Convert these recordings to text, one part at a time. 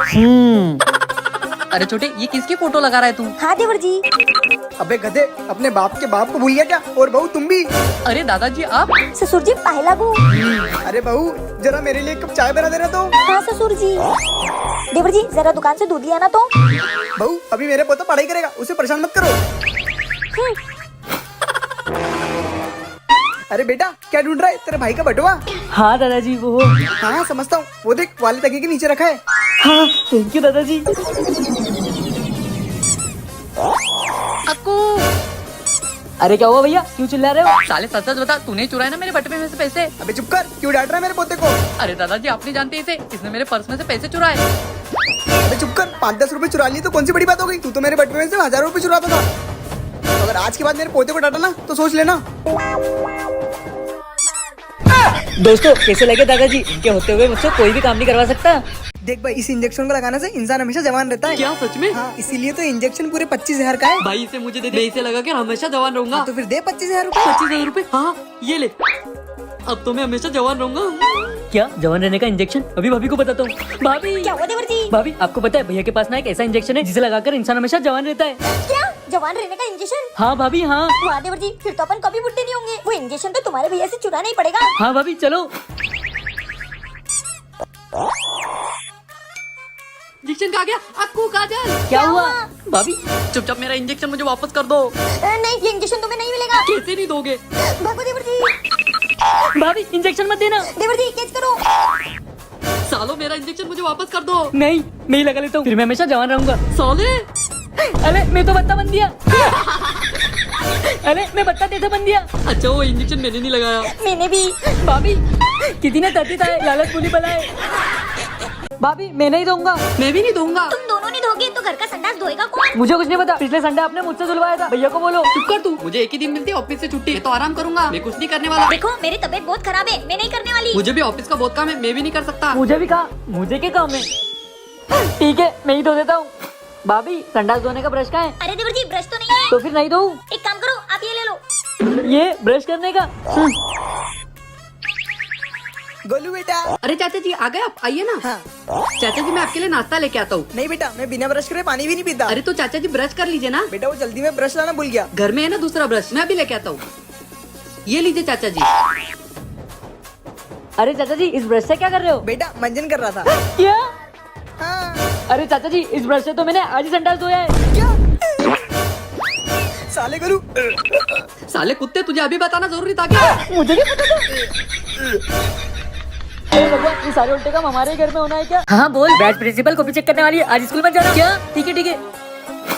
अरे छोटे, ये किसकी फोटो लगा रहा है तू? हाँ देवर जी। अबे गधे, अपने बाप के बाप को भूल गया क्या? और बहू तुम भी? अरे दादाजी आप? ससुर जी पाए लागू। अरे बहू, जरा मेरे लिए एक कप चाय बना देना तो। हाँ ससुर जी। देवर जी जरा दुकान से दूध लिया ना तो। बहू, अभी मेरे पोता पढ़ाई करेगा, उसे परेशान मत करो। अरे बेटा, क्या ढूंढ रहा है? तेरे भाई का बटुआ? हाँ दादाजी वो। हाँ समझता हूँ, वो देख वाले तकिए के नीचे रखा है। हाँ थैंक यू दादाजी। अक्कू, अरे क्या हुआ भैया, क्यों चिल्ला रहे हो? साले सच सच बता, तूने चुराया ना मेरे बटुए में से पैसे? अबे चुप कर, क्यों डांट रहा है मेरे पोते को? अरे दादाजी आप नहीं जानते इसे, इसने मेरे पर्स में से पैसे चुराए। अबे चुप कर, 5-10 रुपए चुरा लिए तो कौन सी बड़ी बात हो गई? तू तो मेरे बटुए में से 1000 रुपए चुराता था। अगर आज के बाद मेरे पोते को डांटा ना तो सोच लेना। दोस्तों कैसे लगे दादाजी? इनके होते हुए मुझसे कोई भी काम नहीं करवा सकता। देख भाई, इस इंजेक्शन को लगाने से इंसान हमेशा जवान रहता है। क्या सच में? हाँ, इसीलिए तो इंजेक्शन पूरे 25,000 का है। भाई इसे मुझे दे दे, इसे लगा के हमेशा जवान रहूंगा। तो फिर दे 25,000 रुपए। 25,000 रूपए? हाँ ये ले, अब तो मैं हमेशा जवान रहूंगा। क्या जवान रहने का इंजेक्शन? अभी भाभी को बताता हूँ। भाभी क्या हुआ देवर जी? भाभी आपको पता है भैया के पास ना एक ऐसा इंजेक्शन है जिसे लगाकर इंसान हमेशा जवान रहता है। क्या जवान रहने का इंजेक्शन? हाँ भाभी हाँ। वाह देवर जी, फिर तो अपन कभी बुढ़े नहीं होंगे। वो इंजेक्शन तो तुम्हारे भैया से चुराना ही पड़ेगा। हाँ भाभी चलो। इंजेक्शन कहाँ गया? अक्कू काजल, क्या हुआ भाभी? चुपचाप मेरा इंजेक्शन मुझे वापस कर दो। नहीं, ये इंजेक्शन तुम्हें नहीं मिलेगा। कैसे नहीं दोगे? भागो देवर जी। भाभी इंजेक्शन मत देना। देवर जी कैच करो। सालो मेरा इंजेक्शन मुझे वापस कर दो। नहीं मैं ही लगा लेता हूँ, फिर मैं हमेशा जवान रहूंगा। साले, अरे मैं तो बत्ता बन दिया। अरे मैं बत्ता देता बन दिया। अच्छा वो इंजेक्शन मैंने नहीं लगाया। मैंने भी। भाभी कितनी ने तरती था लालच बुली बलाए। भाभी मैं नहीं दूंगा। मैं भी नहीं दूंगा। तुम दोनों नहीं धोगे तो घर का संडास धोएगा कौन? मुझे कुछ नहीं पता, पिछले संडे आपने मुझसे धुलवाया था। भैया को बोलो। चुप कर तू, मुझे एक ही दिन मिलती है ऑफिस से छुट्टी, मैं तो आराम करूंगा, मैं कुछ नहीं करने वाला। देखो मेरी तबीयत बहुत खराब है, मैं नहीं करने वाली। मुझे भी ऑफिस का बहुत काम है, मैं भी नहीं कर सकता। मुझे भी कहा, मुझे क्या काम है? ठीक है मैं ही धो देता हूँ। भाभी संडास धोने का ब्रश कहाँ है? अरे देवर जी ब्रश तो नहीं है। तो फिर नहीं धोऊं? एक काम करो, आप ये ले लो। ये ब्रश करने का। गोलू बेटा। अरे चाचा जी आ गए आप? आइए ना। हाँ। चाचा जी मैं आपके लिए नाश्ता लेके आता हूँ। नहीं बेटा, मैं बिना ब्रश करे पानी भी नहीं पीता। अरे तो चाचा जी ब्रश कर लीजिए ना। बेटा वो जल्दी में ब्रश लाना भूल गया। घर में है ना दूसरा ब्रश, मैं अभी लेके आता हूँ। ये लीजिए चाचा जी। अरे चाचा जी इस ब्रश से क्या कर रहे हो? बेटा मंजन कर रहा था। क्या? हाँ। अरे चाचा जी इस ब्रश से तो मैंने आज ही संडास धोया है। क्या? साले गोलू। साले कुत्ते, तुझे अभी बताना जरूरी था क्या? मुझे नहीं पता था। अरे भगवान, ये सारे उल्टे काम हमारे घर में होना है क्या? हाँ बोल। बैच प्रिंसिपल कॉपी चेक करने वाली है, आज स्कूल में जाना। क्या? ठीक है ठीक है।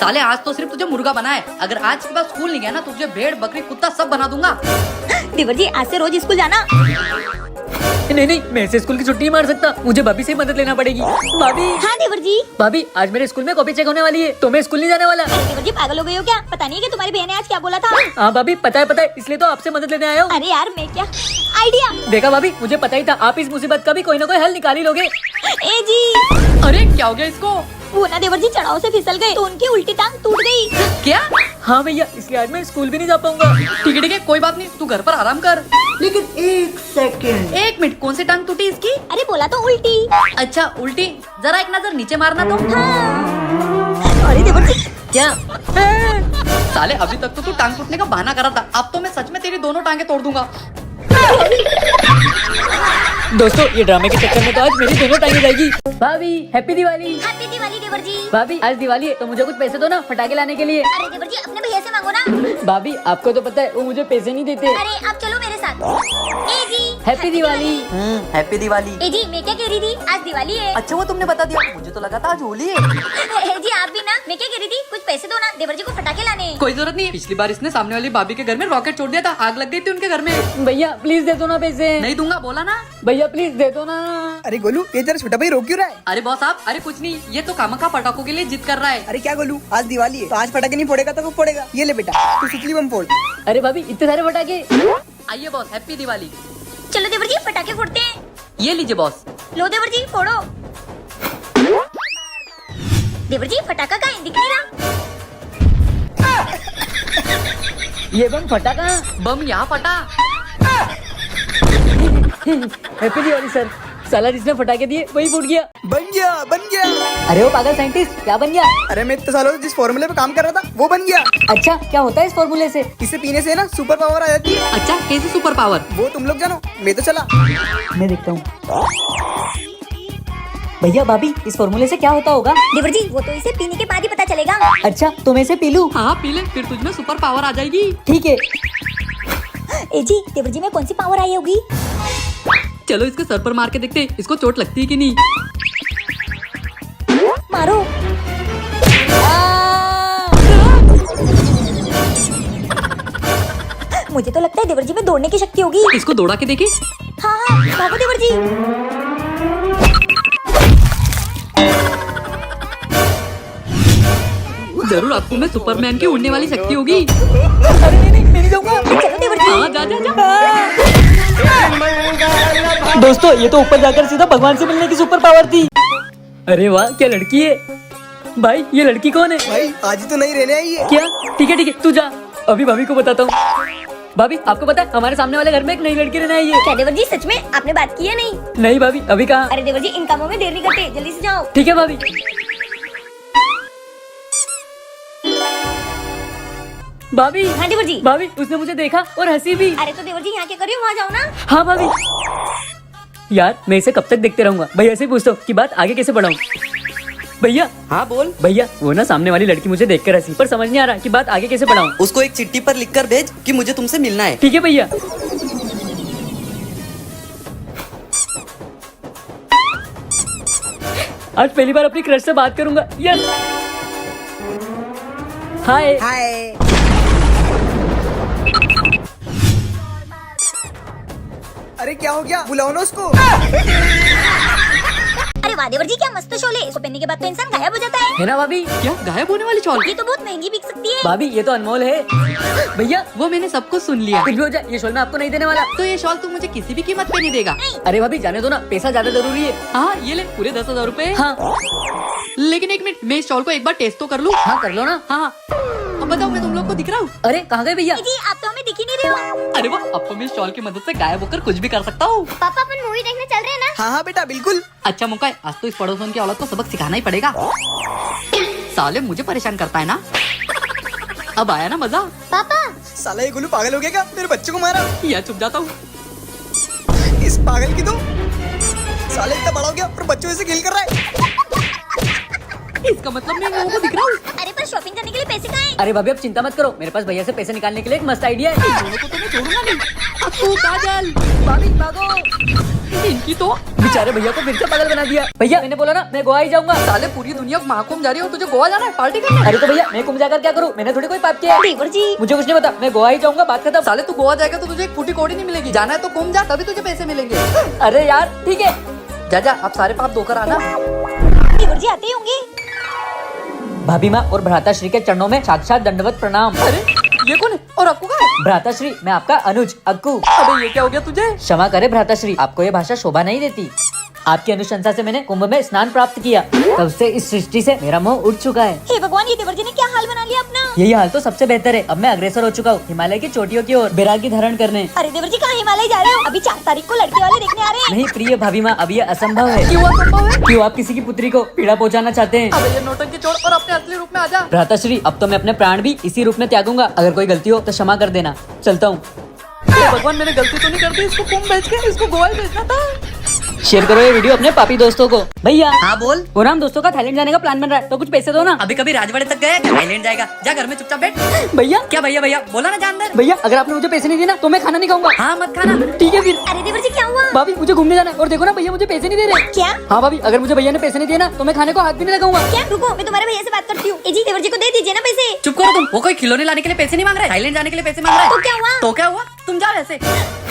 साले आज तो सिर्फ तुझे मुर्गा बना है, अगर आज के बाद स्कूल नहीं गया ना तो तुझे भेड़ बकरी कुत्ता सब बना दूंगा। देवर जी आज से रोज स्कूल जाना। नहीं नहीं, मैं ऐसे स्कूल की छुट्टी नहीं मार सकता, मुझे भाभी से मदद लेना पड़ेगी। भाभी। हाँ देवर जी। भाभी आज मेरे स्कूल में कॉपी चेक होने वाली है, तो मैं स्कूल नहीं जाने वाला। अरे देवर जी पागल हो गई हो क्या? पता नहीं कि तुम्हारी बहन ने आज क्या बोला था। हाँ भाभी पता है, इसलिए तो आपसे मदद लेने आया हूँ। अरे यार मैं क्या आइडिया। देखा भाभी, मुझे पता ही था आप इस मुसीबत का भी कोई ना कोई हल निकाल ही लोगे। ए जी। अरे क्या हो गया इसको? वो ना देवर जी चढ़ाव से फिसल गए तो उनकी उल्टी टांग टूट गई। क्या? हाँ भैया, इसलिए आज मैं स्कूल भी नहीं जा पाऊंगा। ठीक है कोई बात नहीं, तू घर पर आराम कर। लेकिन 1 सेकंड। 1 मिनट, कौन सी टांग टूटी इसकी? अरे बोला तो उल्टी। अच्छा उल्टी, जरा एक नजर नीचे मारना तो। हाँ। अरे देवर जी। क्या? साले अभी तक तो तू टांग टूटने का बहाना कर रहा था, अब तो मैं सच में तेरी दोनों टांगे तोड़ दूंगा। दोस्तों ये ड्रामे के चक्कर में तो आज मेरी दोनों टांगे जाएगी। भाभी हैप्पी दिवाली। हैप्पी दिवाली देवर जी। भाभी आज दिवाली है तो मुझे कुछ पैसे दो ना फटाके लाने के लिए। अरे देवर जी अपने भैया से मांगो ना। भाभी आपको तो पता है वो मुझे पैसे नहीं देते। अरे आप चलो मेरे साथ। ए जी हैप्पी दिवाली। हैप्पी दिवाली। ए जी मैं क्या कह रही थी, आज दिवाली है। अच्छा वो तुमने बता दिया, मुझे तो लगा था आज होली है। ए जी आप भी ना, मैं क्या कह रही थी, कुछ पैसे दो ना, देवर जी को फटाके लाने हैं। कोई जरूरत नहीं, पिछली बार इसने सामने वाली भाभी के घर में रॉकेट छोड़ दिया था, आग लग गई थी उनके घर में। भैया प्लीज दे दो ना पैसे। नहीं दूंगा बोला ना। भैया प्लीज दे दो ना। अरे गोलू, ये तेरा छोटा भाई रो क्यों रहा है? अरे बॉस आप, अरे कुछ नहीं, ये तो खामखा पटाखों के लिए जिद कर रहा है। अरे क्या गोलू, आज दिवाली है तो आज पटाखे नहीं फोड़ेगा तो कब फोड़ेगा? ये ले बेटा, तू सुतली बम फोड़। अरे भाभी इतने सारे फटाके। आइए बॉस, हैप्पी दिवाली। चलो देवर जी फटाके फोड़ते हैं। ये लीजिए बॉस। लो देवर जी फोड़ो। देवर जी फटाका कहाँ है, दिख नहीं रहा। ये बम फटा कहाँ? बम यहाँ फटा। Happy Diwali sir. साला जिसने फटाके दिए वही फूट गया। बन गया। अरे वो पागल साइंटिस्ट क्या बन गया? अरे मैं इतने सालों से जिस फॉर्मूले पे काम कर रहा था वो बन गया। अच्छा क्या होता है इस फॉर्मूले से? इसे पीने से ना सुपर पावर आ जाती है। अच्छा कैसे सुपर पावर? वो तुम लोग जानो, मैं तो चला। मैं देखता हूँ। भैया भाभी इस फॉर्मूले से क्या होता होगा? देवर जी वो तो इसे पीने के बाद ही पता चलेगा। अच्छा तो मैं इसे पी लूं? हाँ पी ले, फिर तुझमें सुपर पावर आ जाएगी। ठीक है। ए जी देवर जी में कौन सी पावर आई होगी? चलो इसके सर पर मार के देखते हैं, इसको चोट लगती है कि नहीं। मारो। मुझे तो लगता है देवर जी में दौड़ने की शक्ति होगी। इसको दौड़ा के देखे। हाँ भागो देवर जी। जरूर आपको में सुपरमैन की उड़ने वाली शक्ति होगी। अरे नहीं मैं नहीं जाऊंगा। चलो देवर जी। हाँ जा जा जा। दोस्तों ये तो ऊपर जाकर सीधा भगवान से मिलने की सुपर पावर थी। अरे वाह क्या लड़की है। भाई ये लड़की कौन है? भाई आज ही तो नहीं रहने आई है। क्या? ठीक है तू जा, अभी भाभी को बताता हूँ। भाभी आपको पता है हमारे सामने वाले घर में एक नई लड़की रहने आई है। क्या देवर जी सच में आपने बात की है? नहीं भाभी अभी कहाँ? अरे देवर जी इन कामों में देर नहीं करते, जल्दी से जाओ। ठीक है भाभी। भाभी हाँ देवर जी। भाभी उसने मुझे देखा और हंसी भी। अरे तो देवर जी यहाँ क्या कर रही हो, वहाँ जाओ ना। हाँ भाभी। यार मैं इसे कब तक देखते रहूंगा। भैया से पूछता हूँ कि बात आगे कैसे बढ़ाऊं। भैया हाँ बोल। भैया वो ना सामने वाली लड़की मुझे देखकर हंसी, पर समझ नहीं आ रहा कि बात आगे कैसे बढ़ाऊं। उसको एक चिट्ठी पर लिखकर भेज कि मुझे तुमसे मिलना है। ठीक है भैया। आज पहली बार अपनी क्रश से बात करूंगा। Yes hi. हाय। अरे क्या हो गया, बुलाओ ना उसको। अरे वाह देवर जी क्या मस्त शॉल है, इसको पहनने के बाद तो इंसान गायब हो जाता है। है ना भाभी? क्या गायब होने वाली शॉल? ये तो बहुत महंगी बिक सकती है। भाभी ये तो अनमोल है। भैया वो मैंने सब कुछ सुन लिया। कुछ भी हो जाए ये शॉल मैं आपको नहीं देने वाला। तो ये शॉल तू मुझे किसी भी कीमत पे नहीं देगा। अरे भाभी जाने दो ना, पैसा ज्यादा जरूरी है। हाँ ये ले पूरे 10,000 रूपए। हाँ लेकिन एक मिनट, मैं इस शॉल को एक बार टेस्ट तो कर लूँ। हाँ कर लो ना। हाँ अब बताओ मैं तुम लोग को दिख रहा हूँ? अरे कहाँ गए भैया? जी आप तो हमें दिख ही नहीं रहे हो। अरे वाह, अब तो मैं इस शॉल की मदद से गायब होकर कुछ भी कर सकता हूँ। पापा अपन मूवी देखने चल रहे हैं ना? हाँ हाँ बेटा बिल्कुल। अच्छा मौका है, आज तो इस पड़ोसन की औलाद को सबक सिखाना ही पड़ेगा। साले मुझे परेशान करता है ना। अब आया ना मजा। पापा साला ये गुल्लू पागल हो गया क्या, मेरे बच्चे को मारा। या चुप जाता हूँ। इस पागल की तो साले इतना बड़ा हो गया और बच्चों से खेल कर रहा है। इसका मतलब मैं लोगों को दिख रहा हूँ। अरे पर शॉपिंग करने के लिए पैसे कहाँ हैं? अरे भाभी अब चिंता मत करो, मेरे पास भैया से पैसे निकालने के लिए एक मस्त आइडिया है। दोनों को तो मैं छोड़ूंगा नहीं। अक्कू काजल भाभी भागो। इनकी तो बेचारे भैया को फिर से पागल बना दिया। भैया मैंने बोला ना मैं गोवा ही जाऊंगा। साले पूरी दुनिया महाकुंभ जा रही हो, तुझे गोवा जाना है पार्टी करने? अरे तो भैया मैं कुंभ जाकर क्या करूँ, मैंने थोड़ी कोई पाप किया है। देवर जी मुझे कुछ नहीं पता, मैं गोवा ही जाऊंगा, बात खत्म। साले तू गोवा जाएगा तो तुझे एक फूटी कौड़ी नहीं मिलेगी। जाना है तो कुंभ जा, तभी तुझे पैसे मिलेंगे। अरे यार ठीक है। जा जा अब सारे पाप धोकर आना। देवर जी आते ही होंगे। भाभी माँ और भ्राता श्री के चरणों में साक्षात दंडवत प्रणाम। अरे ये कौन है और अक्कू का है? भ्राता श्री मैं आपका अनुज अक्कू। अबे ये क्या हो गया तुझे? क्षमा करे भ्राता श्री, आपको ये भाषा शोभा नहीं देती। आपकी अनुशंसा से मैंने कुंभ में स्नान प्राप्त किया, तब से इस सृष्टि से मेरा मोह उठ चुका है। हे भगवान ये देवर जी ने क्या हाल बना लिया अपना। यही हाल तो सबसे बेहतर है, अब मैं अग्रसर हो चुका हूँ हिमालय की चोटियों की ओर बैरागी धारण करने। अरे देवर जी कहाँ हिमालय जा रहे हो? अभी 4 तारीख को लड़के वाले देखने आ रहे हैं। नहीं प्रिय भाभी माँ, अब ये असंभव है। क्यों असंभव है? क्यों आप किसी की पुत्री को पीड़ा पहुँचाना चाहते हैं? अबे ये नौटंकी छोड़ और अपने असली रूप में आ जा। भ्राताश्री अब तो मैं अपने प्राण भी इसी रूप में त्यागूंगा, अगर कोई गलती हो तो क्षमा कर देना, चलता हूँ। हे भगवान मैंने गलती तो नहीं कर दी, इसको कुंभ भेज के इसको गोवा ही भेजना था। शेयर करो ये वीडियो अपने पापी दोस्तों को। भैया हाँ बोल। वो नाम दोस्तों का थाईलैंड जाने का प्लान बन रहा है, तो कुछ पैसे दो ना। अभी कभी राजवाड़े तक गया? थाईलैंड जाएगा, जा घर में चुपचाप बैठ। भैया क्या भैया भैया बोला ना जानदार। भैया अगर आपने मुझे पैसे नहीं दिए ना तो मैं खाना नहीं खाऊंगा। हाँ मत खाना। ठीक है फिर। अरे देवर जी क्या हुआ? भाभी मुझे घूमने जाना है और देखो ना भैया मुझे पैसे नहीं दे रहे। क्या हाँ भाभी अगर मुझे भैया ने पैसे नहीं दिए ना तो मैं खाने को हाथ भी नहीं लगाऊंगा। क्या? रुको मैं तुम्हारे भैया से बात करती हूँ। ए जी देवर जी को दे दीजिए ना पैसे। चुप करो तुम। वो कोई खिलौने लाने के लिए पैसे नहीं मांग रहे, थाईलैंड जाने के लिए पैसे मांग रहे। तो क्या हुआ? तो क्या हुआ, तुम जाओ ऐसे।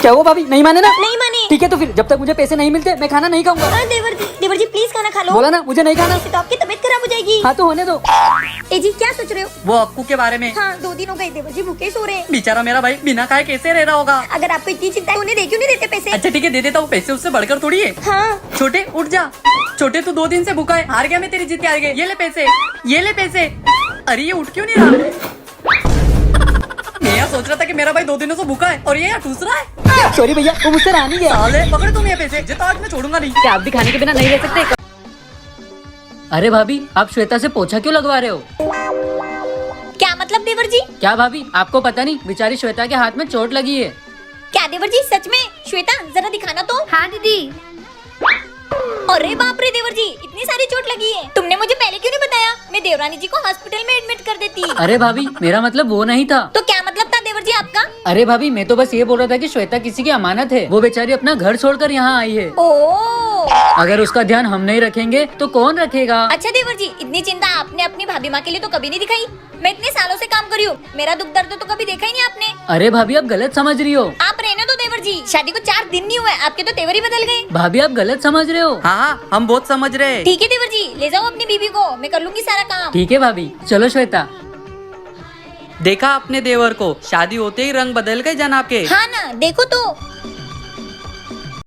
क्या हुआ भाभी, नहीं माने ना? नहीं माने। ठीक है तो फिर जब तक मुझे पैसे नहीं मिलते मैं खाना नहीं खाऊंगा। हाँ देवर जी प्लीज खाना खा लो। बोला ना मुझे नहीं खाना। इससे तो आपकी तबीयत खराब हो जाएगी। हाँ तो होने दो। ए जी क्या सोच रहे हो? वो अक्कू के बारे में। हाँ 2 दिन हो गए देवर जी भूखे सो रहे हैं। बेचारा मेरा भाई बिना खाए कैसे रह रहा होगा। अगर आपको इतनी चिंता है उन्हें क्यों नहीं देते पैसे? अच्छा ठीक है दे देता हूँ, पैसे उससे बढ़कर थोड़ी है। हाँ छोटे उठ जा। छोटे तू 2 दिन से भूखा है, हार गया मैं तेरी जीत के, हार गया। ये ले पैसे, ये ले पैसे। अरे ये उठ क्यों नहीं रहा? मैं यहाँ सोच रहा था कि मेरा भाई 2 दिनों से भूखा है और ये यहाँ ठूस रहा है। सॉरी भैया, वो मुझसे रहा नहीं गया। साले पकड़ तुम ये पैसे, जितना आज मैं छोड़ूंगा नहीं। क्या आप भी खाने के बिना नहीं रह सकते? अरे भाभी, आप श्वेता से पोछा क्यों लगवा रहे हो? क्या मतलब देवर जी? क्या भाभी, आपको पता नहीं बेचारी श्वेता के हाथ में चोट लगी है। क्या देवर जी सच में? श्वेता जरा दिखाना तो। हाँ दीदी। अरे बाप रे देवर जी, इतनी सारी चोट लगी है। तुमने मुझे पहले क्यों नहीं बताया? मैं देवरानी जी को हॉस्पिटल में एडमिट कर देती। अरे भाभी, मेरा मतलब वो नहीं था। तो क्या मतलब था देवर जी आपका? अरे भाभी, मैं तो बस ये बोल रहा था कि श्वेता किसी की अमानत है। वो बेचारी अपना घर छोड़कर यहाँ आई है। ओह, अगर उसका ध्यान हम नहीं रखेंगे तो कौन रखेगा? अच्छा देवर जी, इतनी चिंता आपने अपनी भाभी माँ के लिए तो कभी नहीं दिखाई। मैं इतने सालों से काम करी हूँ, मेरा दुख दर्द तो कभी देखा ही नहीं आपने। अरे भाभी, आप गलत समझ रही हो। आप रहने दो देवर जी, शादी को 4 दिन नहीं हुए, आपके तो तेवर ही बदल गए। भाभी, आप गलत समझ रहे हो। हाँ, हम बहुत समझ रहे हैं। ठीक है देवर जी, ले जाओ अपनी बीबी को, मैं कर लूंगी सारा काम। ठीक है भाभी, चलो श्वेता। देखा अपने देवर को, शादी होते ही रंग बदल गए जनाब के। हाँ ना, देखो तो।